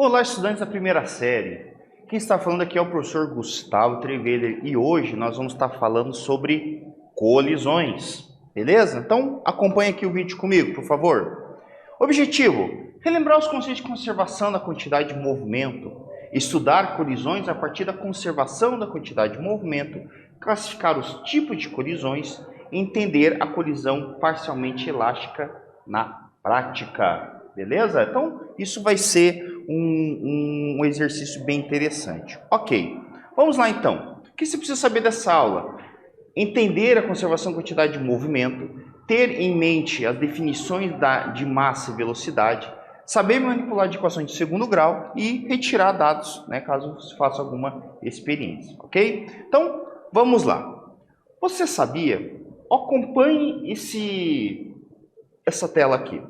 Olá, estudantes da primeira série. Quem está falando aqui é o professor Gustavo Treveder e hoje nós vamos estar falando sobre colisões, beleza? Então acompanhe aqui o vídeo comigo, por favor. Objetivo: relembrar os conceitos de conservação da quantidade de movimento, estudar colisões a partir da conservação da quantidade de movimento, classificar os tipos de colisões e entender a colisão parcialmente elástica na prática. Beleza? Então, isso vai ser um exercício bem interessante. Ok, vamos lá então. O que você precisa saber dessa aula? Entender a conservação da quantidade de movimento, ter em mente as definições de massa e velocidade, saber manipular de equações de segundo grau e retirar dados, né, caso você faça alguma experiência. Ok? Então, vamos lá. Você sabia? Acompanhe essa tela aqui.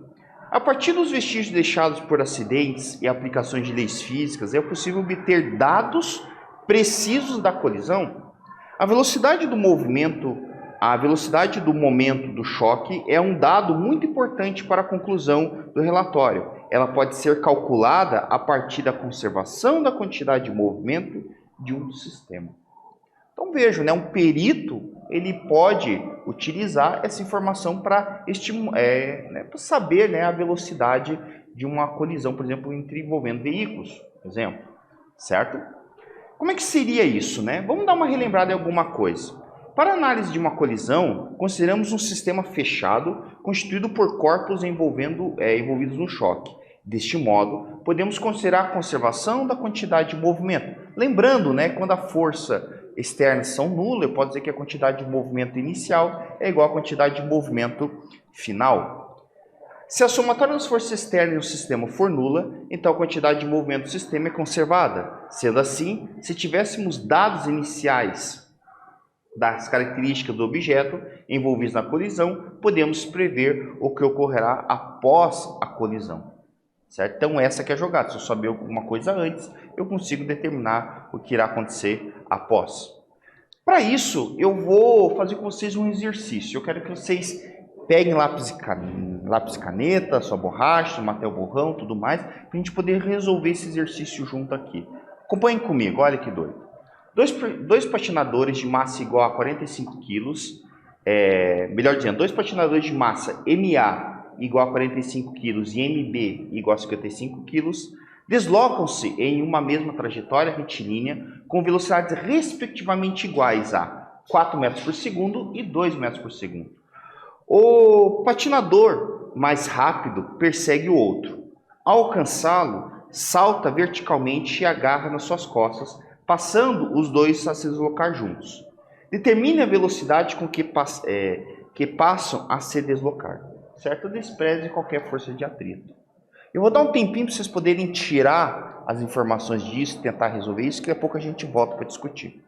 A partir dos vestígios deixados por acidentes e aplicações de leis físicas, é possível obter dados precisos da colisão. A velocidade do movimento, a velocidade do momento do choque é um dado muito importante para a conclusão do relatório. Ela pode ser calculada a partir da conservação da quantidade de movimento de um sistema. Então vejam, né, um perito ele pode utilizar essa informação para saber, né, a velocidade de uma colisão, por exemplo, envolvendo veículos, por exemplo, certo? Como é que seria isso, né? Vamos dar uma relembrada em alguma coisa. Para a análise de uma colisão, consideramos um sistema fechado constituído por corpos envolvidos no choque. Deste modo, podemos considerar a conservação da quantidade de movimento. Lembrando, né, quando a força externas são nulas, eu posso dizer que a quantidade de movimento inicial é igual à quantidade de movimento final. Se a somatória das forças externas no sistema for nula, então a quantidade de movimento do sistema é conservada. Sendo assim, se tivéssemos dados iniciais das características do objeto envolvidos na colisão, podemos prever o que ocorrerá após a colisão. Certo? Então essa que é a jogada. Se eu saber alguma coisa antes, eu consigo determinar o que irá acontecer após. Para isso, eu vou fazer com vocês um exercício. Eu quero que vocês peguem lápis e caneta, sua borracha, material borrão, tudo mais, para a gente poder resolver esse exercício junto aqui. Acompanhem comigo, olha que doido. Dois patinadores de massa igual a 45 kg, melhor dizendo, dois patinadores de massa MA igual a 45 kg e MB igual a 55 kg, deslocam-se em uma mesma trajetória retilínea com velocidades respectivamente iguais a 4 metros por segundo e 2 metros por segundo. O patinador mais rápido persegue o outro. Ao alcançá-lo, salta verticalmente e agarra nas suas costas, passando os dois a se deslocar juntos. Determine a velocidade com que passam a se deslocar. Certo? Despreze qualquer força de atrito. Eu vou dar um tempinho para vocês poderem tirar as informações disso, tentar resolver isso, que daqui a pouco a gente volta para discutir.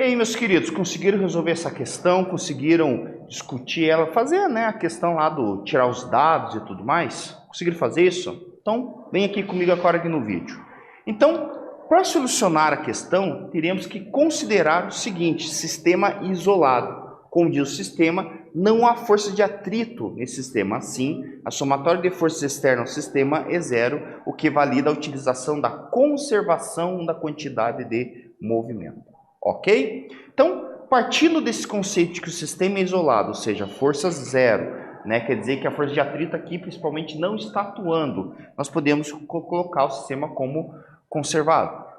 E aí, meus queridos, conseguiram resolver essa questão? Conseguiram discutir ela, fazer, né, a questão lá do tirar os dados e tudo mais? Conseguiram fazer isso? Então, vem aqui comigo agora aqui no vídeo. Então, para solucionar a questão, teremos que considerar o seguinte: sistema isolado. Como diz o sistema, não há força de atrito nesse sistema. Assim, a somatória de forças externas ao sistema é zero, o que valida a utilização da conservação da quantidade de movimento. Ok? Então, partindo desse conceito de que o sistema é isolado, ou seja, força zero, né, quer dizer que a força de atrito aqui principalmente não está atuando, nós podemos colocar o sistema como conservado.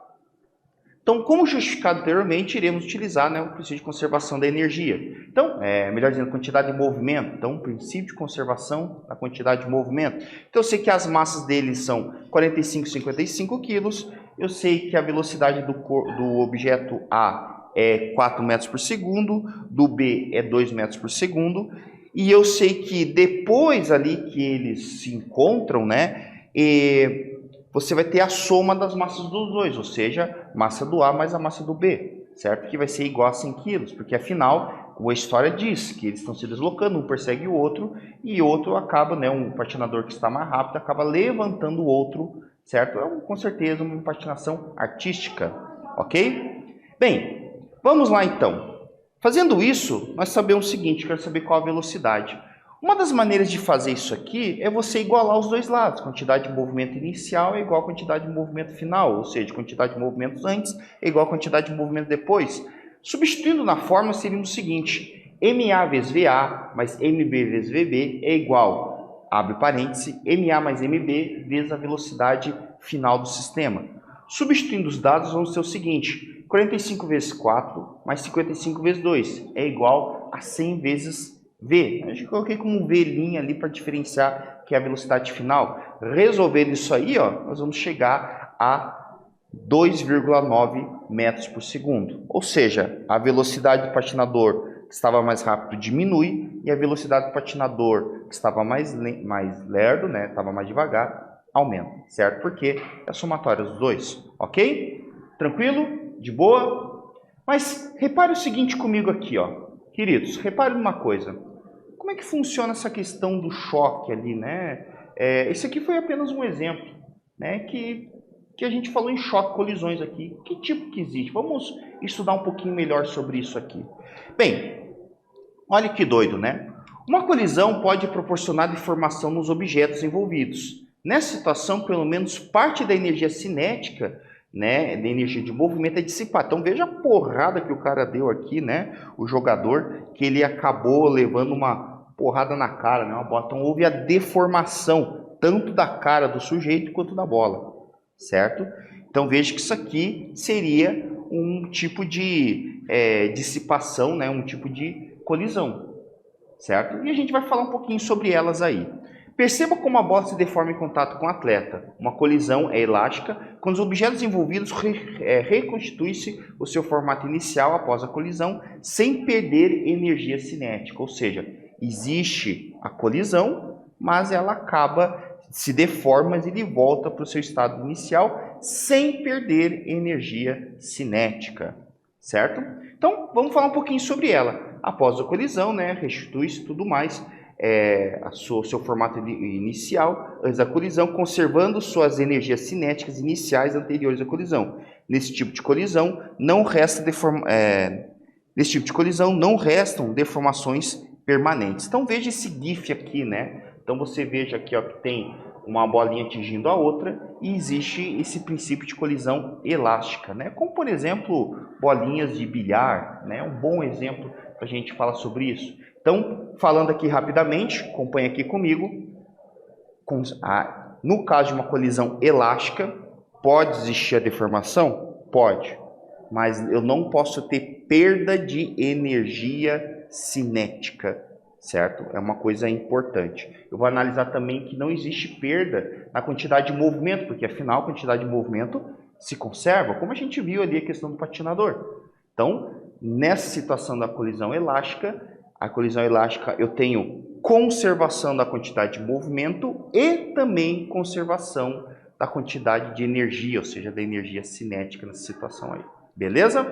Então, como justificado anteriormente, iremos utilizar, né, o princípio de conservação da energia. Então, melhor dizendo, quantidade de movimento. Então, princípio de conservação da quantidade de movimento. Então, eu sei que as massas deles são 45 e 55 quilos. Eu sei que a velocidade do objeto A é 4 metros por segundo, do B é 2 metros por segundo. E eu sei que depois ali que eles se encontram, né, você vai ter a soma das massas dos dois, ou seja, massa do A mais a massa do B, certo? Que vai ser igual a 100 kg, porque afinal, a história diz que eles estão se deslocando, um persegue o outro, e o outro acaba, né, um patinador que está mais rápido, acaba levantando o outro, certo? É com certeza uma patinação artística, ok? Bem, vamos lá então. Fazendo isso, nós sabemos o seguinte: quero saber qual a velocidade. Uma das maneiras de fazer isso aqui é você igualar os dois lados. Quantidade de movimento inicial é igual a quantidade de movimento final, ou seja, quantidade de movimentos antes é igual a quantidade de movimento depois. Substituindo na fórmula, seria o seguinte: MA vezes VA mais MB vezes VB é igual, abre parêntese, MA mais MB vezes a velocidade final do sistema. Substituindo os dados, vamos ter o seguinte: 45 vezes 4 mais 55 vezes 2 é igual a 100 vezes V. Eu coloquei como um V' ali para diferenciar que é a velocidade final. Resolvendo isso aí, ó, nós vamos chegar a 2,9 metros por segundo. Ou seja, a velocidade do patinador que estava mais rápido diminui e a velocidade do patinador que estava mais lerdo, né, estava mais devagar, aumenta, certo? Porque é a somatória dos dois, ok? Tranquilo? De boa? Mas repare o seguinte comigo aqui, ó. Queridos, repare numa coisa. Como é que funciona essa questão do choque ali, né? Esse aqui foi apenas um exemplo, né? Que a gente falou em choque, colisões aqui. Que tipo que existe? Vamos estudar um pouquinho melhor sobre isso aqui. Bem, olha que doido, né? Uma colisão pode proporcionar deformação nos objetos envolvidos. Nessa situação, pelo menos parte da energia cinética, né, da energia de movimento é dissipada. Então veja a porrada que o cara deu aqui, né? O jogador, que ele acabou levando uma porrada na cara, né, uma bola. Então houve a deformação tanto da cara do sujeito quanto da bola, certo? Então veja que isso aqui seria um tipo de dissipação, né, um tipo de colisão, certo? E a gente vai falar um pouquinho sobre elas aí. Perceba como a bola se deforma em contato com o atleta. Uma colisão é elástica quando os objetos envolvidos reconstituem-se o seu formato inicial após a colisão, sem perder energia cinética. Ou seja, existe a colisão, mas ela se deforma e ele volta para o seu estado inicial sem perder energia cinética, certo? Então, vamos falar um pouquinho sobre ela. Após a colisão, né, restitui-se tudo mais, seu formato inicial antes da colisão, conservando suas energias cinéticas iniciais anteriores à colisão. Nesse tipo de colisão não restam deformações permanentes. Então veja esse GIF aqui, né? Então você veja aqui, ó, que tem uma bolinha atingindo a outra e existe esse princípio de colisão elástica, né? Como por exemplo bolinhas de bilhar, né? Um bom exemplo para a gente falar sobre isso. Então, falando aqui rapidamente, acompanha aqui comigo. No caso de uma colisão elástica, pode existir a deformação? Pode. Mas eu não posso ter perda de energia cinética, certo? É uma coisa importante. Eu vou analisar também que não existe perda na quantidade de movimento, porque afinal a quantidade de movimento se conserva, como a gente viu ali a questão do patinador. Então, nessa situação da colisão elástica, eu tenho conservação da quantidade de movimento e também conservação da quantidade de energia, ou seja, da energia cinética nessa situação aí. Beleza?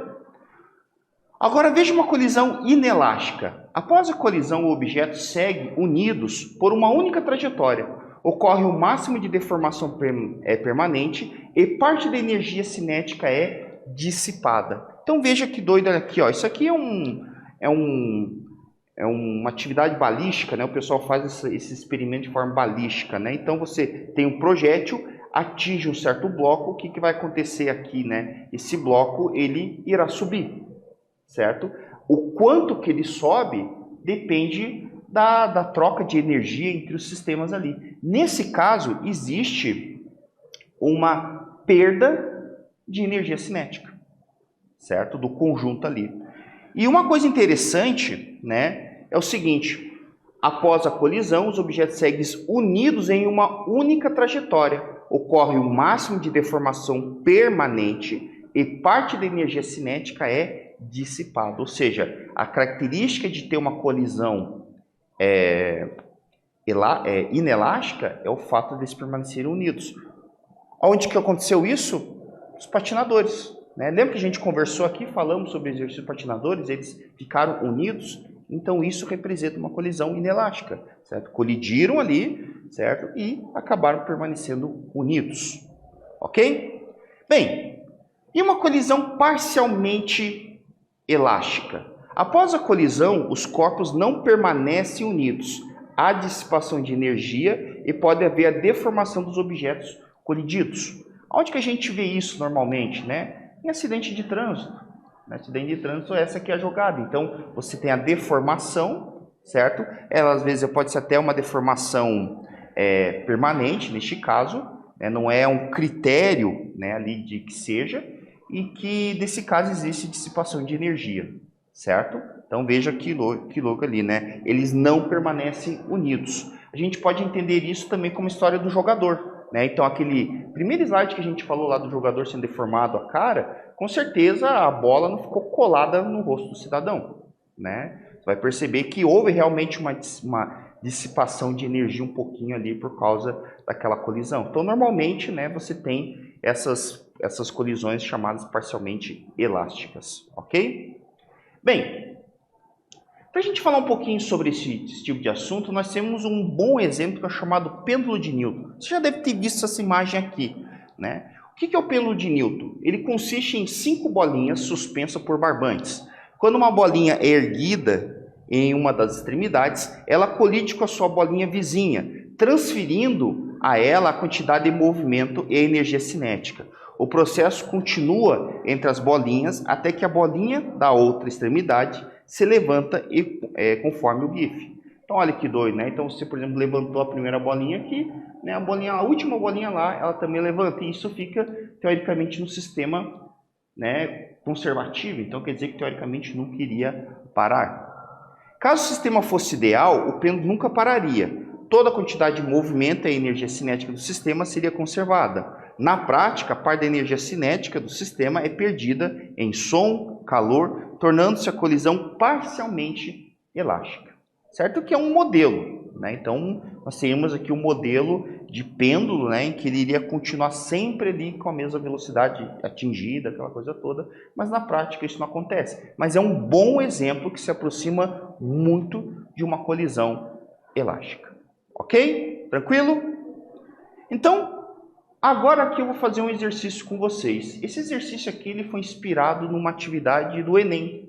Agora veja uma colisão inelástica. Após a colisão, o objeto segue unidos por uma única trajetória. Ocorre o máximo de deformação permanente e parte da energia cinética é dissipada. Então veja que doido aqui, ó. Isso aqui é uma atividade balística, né? O pessoal faz esse experimento de forma balística, né? Então você tem um projétil, atinge um certo bloco, o que vai acontecer aqui, né? Esse bloco ele irá subir, certo? O quanto que ele sobe depende da troca de energia entre os sistemas ali. Nesse caso, existe uma perda de energia cinética, certo? Do conjunto ali. E uma coisa interessante, né, é o seguinte: após a colisão, os objetos seguem unidos em uma única trajetória. Ocorre o máximo de deformação permanente e parte da energia cinética é dissipada. Ou seja, a característica de ter uma colisão inelástica é o fato de eles permanecerem unidos. Onde que aconteceu isso? Os patinadores. Né? Lembra que a gente conversou aqui, falamos sobre exercícios patinadores, eles ficaram unidos, então isso representa uma colisão inelástica, certo? Colidiram ali, certo? E acabaram permanecendo unidos, ok? Bem, e uma colisão parcialmente elástica? Após a colisão, os corpos não permanecem unidos, há dissipação de energia e pode haver a deformação dos objetos colididos. Onde que a gente vê isso normalmente, né? Em acidente de trânsito. No acidente de trânsito, essa aqui é a jogada. Então, você tem a deformação, certo? Ela, às vezes, pode ser até uma deformação permanente, neste caso, né? Não é um critério, né, ali de que seja, e que, nesse caso, existe dissipação de energia, certo? Então, veja que louco ali, né? Eles não permanecem unidos. A gente pode entender isso também como história do jogador. Né? Então, aquele primeiro slide que a gente falou lá do jogador sendo deformado a cara, com certeza a bola não ficou colada no rosto do cidadão. Né? Você vai perceber que houve realmente uma dissipação de energia um pouquinho ali por causa daquela colisão. Então, normalmente, né, você tem essas colisões chamadas parcialmente elásticas. Ok? Bem, para a gente falar um pouquinho sobre esse tipo de assunto, nós temos um bom exemplo que é chamado pêndulo de Newton. Você já deve ter visto essa imagem aqui, né? O que é o pêndulo de Newton? Ele consiste em 5 bolinhas suspensas por barbantes. Quando uma bolinha é erguida em uma das extremidades, ela colide com a sua bolinha vizinha, transferindo a ela a quantidade de movimento e a energia cinética. O processo continua entre as bolinhas até que a bolinha da outra extremidade se levanta conforme o GIF. Então, olha que doido, né? Então, você, por exemplo, levantou a primeira bolinha aqui, né? A última bolinha lá, ela também levanta. E isso fica, teoricamente, no sistema, né, conservativo. Então, quer dizer que, teoricamente, nunca iria parar. Caso o sistema fosse ideal, o pêndulo nunca pararia. Toda a quantidade de movimento e a energia cinética do sistema seria conservada. Na prática, a parte da energia cinética do sistema é perdida em som, calor, tornando-se a colisão parcialmente elástica. Certo que é um modelo, né? Então, nós temos aqui um modelo de pêndulo, né, em que ele iria continuar sempre ali com a mesma velocidade atingida, aquela coisa toda, mas na prática isso não acontece. Mas é um bom exemplo que se aproxima muito de uma colisão elástica. Ok? Tranquilo? Então, agora aqui eu vou fazer um exercício com vocês. Esse exercício aqui ele foi inspirado numa atividade do Enem,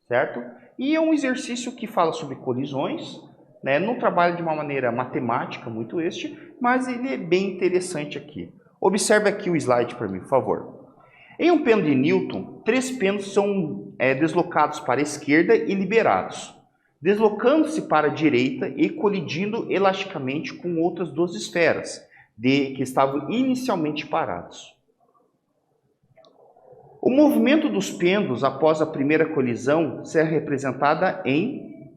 certo? E é um exercício que fala sobre colisões, né? Não trabalha de uma maneira matemática muito mas ele é bem interessante aqui. Observe aqui o slide para mim, por favor. Em um pêndulo de Newton, 3 pêndulos são deslocados para a esquerda e liberados, deslocando-se para a direita e colidindo elasticamente com outras 2 esferas que estavam inicialmente parados. O movimento dos pêndulos após a primeira colisão será representada em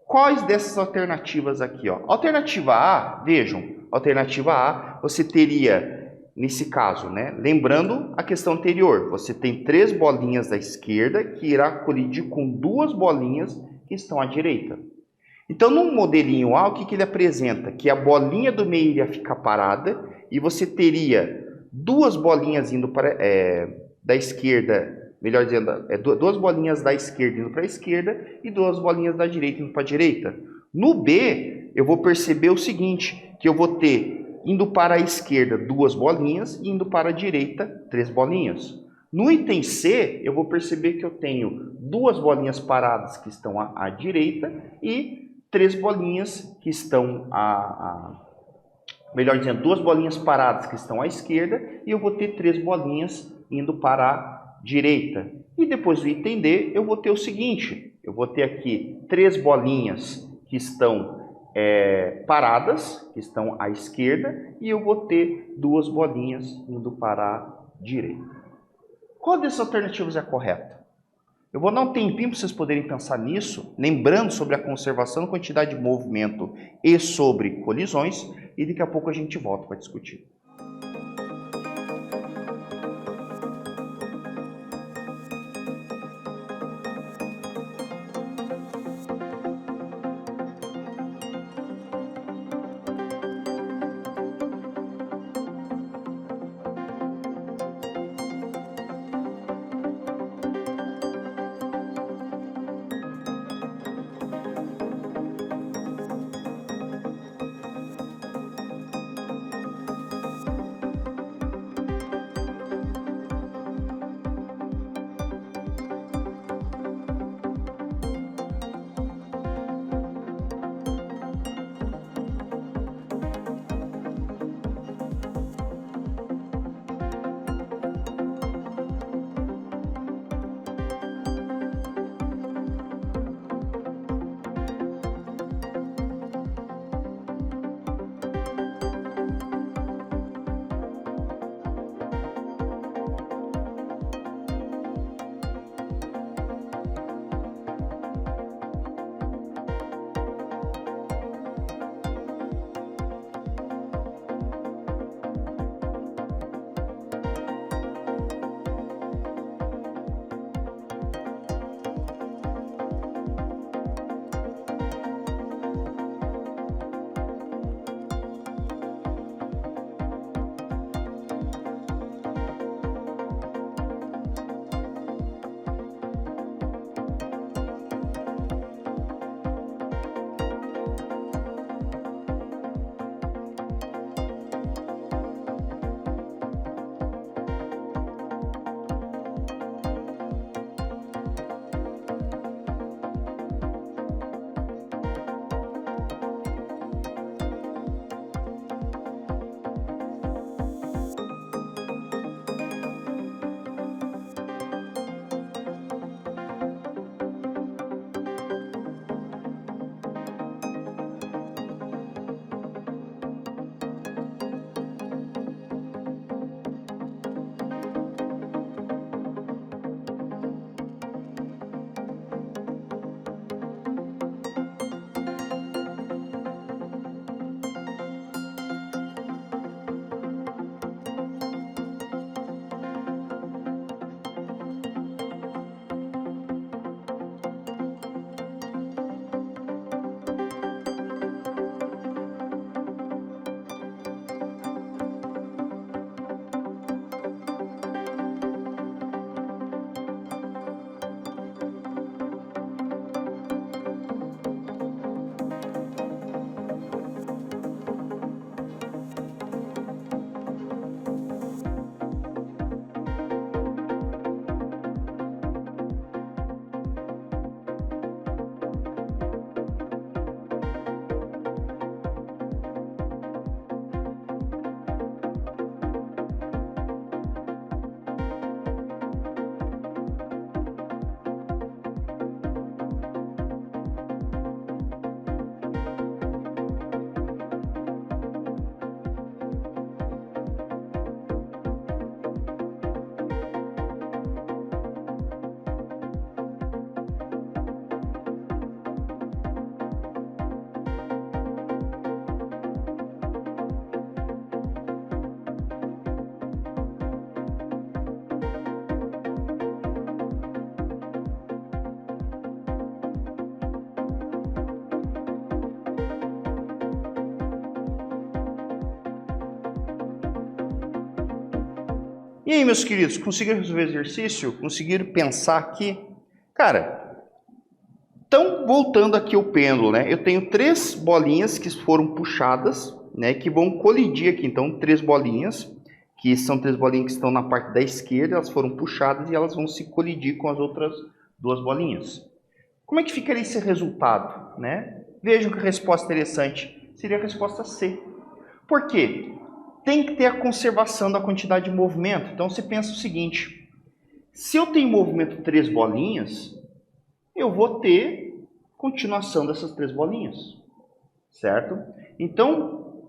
quais dessas alternativas aqui? Ó? Alternativa A, vejam, alternativa A, você teria, nesse caso, né, lembrando a questão anterior, você tem 3 bolinhas da esquerda que irá colidir com 2 bolinhas que estão à direita. Então, no modelinho A, o que ele apresenta? Que a bolinha do meio iria ficar parada e você teria 2 bolinhas indo para, da esquerda melhor dizendo, duas bolinhas da esquerda indo para a esquerda e duas bolinhas da direita indo para a direita. No B, eu vou perceber o seguinte, que eu vou ter, indo para a esquerda, duas bolinhas e indo para a direita, três bolinhas. No item C, eu vou perceber que eu tenho duas bolinhas paradas que estão à direita e três bolinhas que estão melhor dizendo, duas bolinhas paradas que estão à esquerda e eu vou ter três bolinhas indo para a direita. E depois do item D, eu vou ter o seguinte, eu vou ter aqui três bolinhas que estão paradas, que estão à esquerda, e eu vou ter duas bolinhas indo para a direita. Qual dessas alternativas é a correta? Eu vou dar um tempinho para vocês poderem pensar nisso, lembrando sobre a conservação da quantidade de movimento e sobre colisões, e daqui a pouco a gente volta para discutir. E aí, meus queridos, conseguiram resolver o exercício? Conseguiram pensar aqui? Cara, então, voltando aqui ao pêndulo, né? Eu tenho 3 bolinhas que foram puxadas, né? Que vão colidir aqui. Então, 3 bolinhas, que são 3 bolinhas que estão na parte da esquerda, elas foram puxadas e elas vão se colidir com as outras 2 bolinhas. Como é que ficaria esse resultado, né? Vejam que resposta interessante. Seria a resposta C. Por quê? Tem que ter a conservação da quantidade de movimento. Então, você pensa o seguinte. Se eu tenho movimento 3 bolinhas, eu vou ter continuação dessas 3 bolinhas. Certo? Então,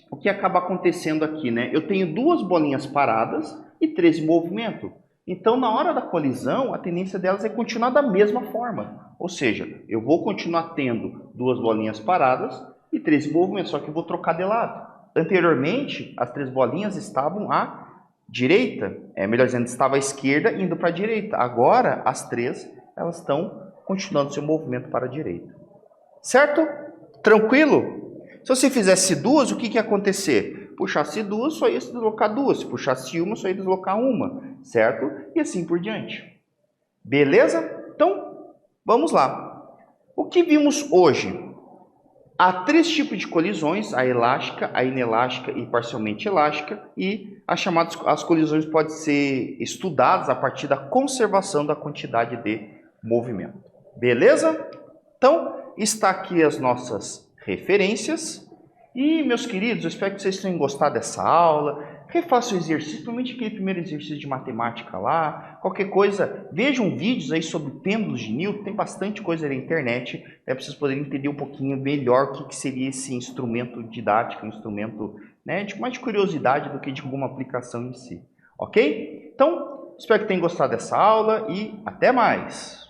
o que acaba acontecendo aqui, né? Eu tenho 2 bolinhas paradas e 3 em movimento. Então, na hora da colisão, a tendência delas é continuar da mesma forma. Ou seja, eu vou continuar tendo 2 bolinhas paradas e 3 em movimento, só que eu vou trocar de lado. Anteriormente, as 3 bolinhas estavam à direita, melhor dizendo, estava à esquerda indo para a direita. Agora, as 3, elas estão continuando seu movimento para a direita. Certo? Tranquilo? Se você fizesse 2, o que ia acontecer? Puxasse 2, só ia se deslocar 2. Se puxasse 1, só ia deslocar 1. Certo? E assim por diante. Beleza? Então, vamos lá. O que vimos hoje? Há 3 tipos de colisões, a elástica, a inelástica e parcialmente elástica, e as colisões podem ser estudadas a partir da conservação da quantidade de movimento. Beleza? Então, está aqui as nossas referências. E, meus queridos, eu espero que vocês tenham gostado dessa aula. Refaça o exercício, principalmente aquele primeiro exercício de matemática lá. Qualquer coisa, vejam vídeos aí sobre pêndulos de Newton. Tem bastante coisa na internet, para vocês poderem entender um pouquinho melhor o que seria esse instrumento didático, um instrumento, né, mais de curiosidade do que de alguma aplicação em si. Ok? Então, espero que tenham gostado dessa aula e até mais!